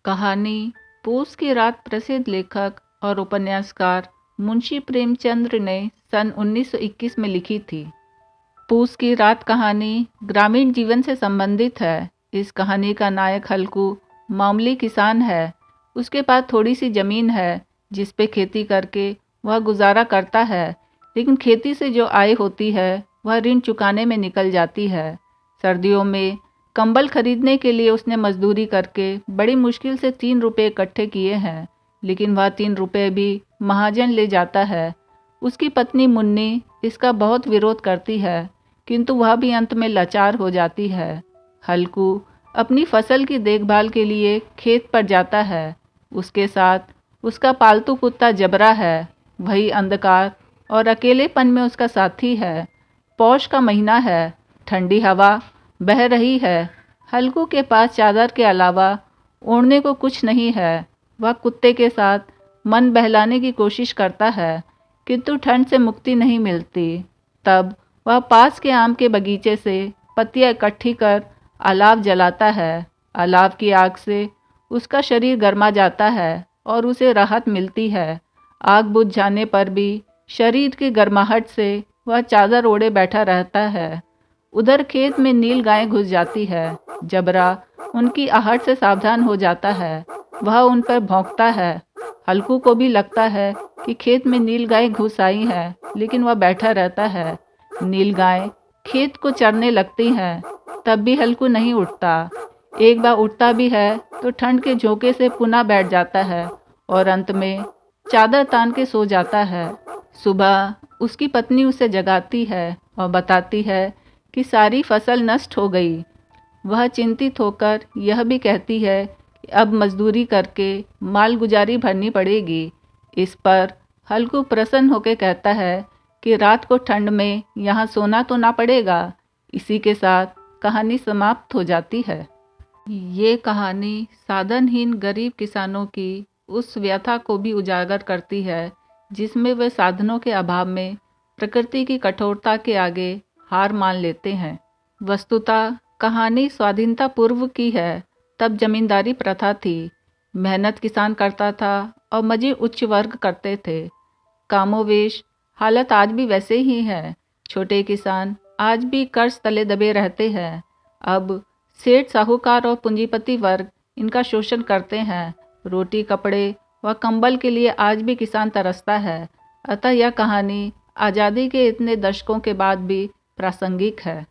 कहानी पूस की रात प्रसिद्ध लेखक और उपन्यासकार मुंशी प्रेमचंद्र ने सन 1921 में लिखी थी। पूस की रात कहानी ग्रामीण जीवन से संबंधित है। इस कहानी का नायक हल्कू मामूली किसान है। उसके पास थोड़ी सी जमीन है जिस पे खेती करके वह गुजारा करता है, लेकिन खेती से जो आय होती है वह ऋण चुकाने में निकल जाती है। सर्दियों में कंबल खरीदने के लिए उसने मजदूरी करके बड़ी मुश्किल से 3 रुपये इकट्ठे किए हैं, लेकिन वह 3 रुपये भी महाजन ले जाता है। उसकी पत्नी मुन्नी इसका बहुत विरोध करती है, किंतु वह भी अंत में लाचार हो जाती है। हल्कू अपनी फसल की देखभाल के लिए खेत पर जाता है। उसके साथ उसका पालतू कुत्ता जबरा है। वही अंधकार और अकेलेपन में उसका साथी है। पौष का महीना है, ठंडी हवा बह रही है। हल्कू के पास चादर के अलावा ओढ़ने को कुछ नहीं है। वह कुत्ते के साथ मन बहलाने की कोशिश करता है, किंतु ठंड से मुक्ति नहीं मिलती। तब वह पास के आम के बगीचे से पत्तियां इकट्ठी कर अलाव जलाता है। अलाव की आग से उसका शरीर गर्मा जाता है और उसे राहत मिलती है। आग बुझ जाने पर भी शरीर की गर्माहट से वह चादर ओढ़े बैठा रहता है। उधर खेत में नील गाय घुस जाती है। जबरा उनकी आहट से सावधान हो जाता है। वह उन पर भौंकता है। हल्कू को भी लगता है कि खेत में नील गाय घुस आई है, लेकिन वह बैठा रहता है। नील गाय खेत को चरने लगती हैं, तब भी हल्कू नहीं उठता। एक बार उठता भी है तो ठंड के झोंके से पुनः बैठ जाता है और अंत में चादर तान के सो जाता है। सुबह उसकी पत्नी उसे जगाती है और बताती है कि सारी फसल नष्ट हो गई। वह चिंतित होकर यह भी कहती है कि अब मजदूरी करके माल गुजारी भरनी पड़ेगी। इस पर हल्कू प्रसन्न होकर कहता है कि रात को ठंड में यहाँ सोना तो ना पड़ेगा। इसी के साथ कहानी समाप्त हो जाती है। ये कहानी साधनहीन गरीब किसानों की उस व्यथा को भी उजागर करती है जिसमें वे साधनों के अभाव में प्रकृति की कठोरता के आगे हार मान लेते हैं। वस्तुतः कहानी स्वाधीनता पूर्व की है। तब जमींदारी प्रथा थी। मेहनत किसान करता था और मजे उच्च वर्ग करते थे। कामोवेश हालत आज भी वैसे ही है। छोटे किसान आज भी कर्ज तले दबे रहते हैं। अब सेठ साहूकार और पूंजीपति वर्ग इनका शोषण करते हैं। रोटी कपड़े व कंबल के लिए आज भी किसान तरसता है। अतः यह कहानी आज़ादी के इतने दशकों के बाद भी प्रासंगिक है।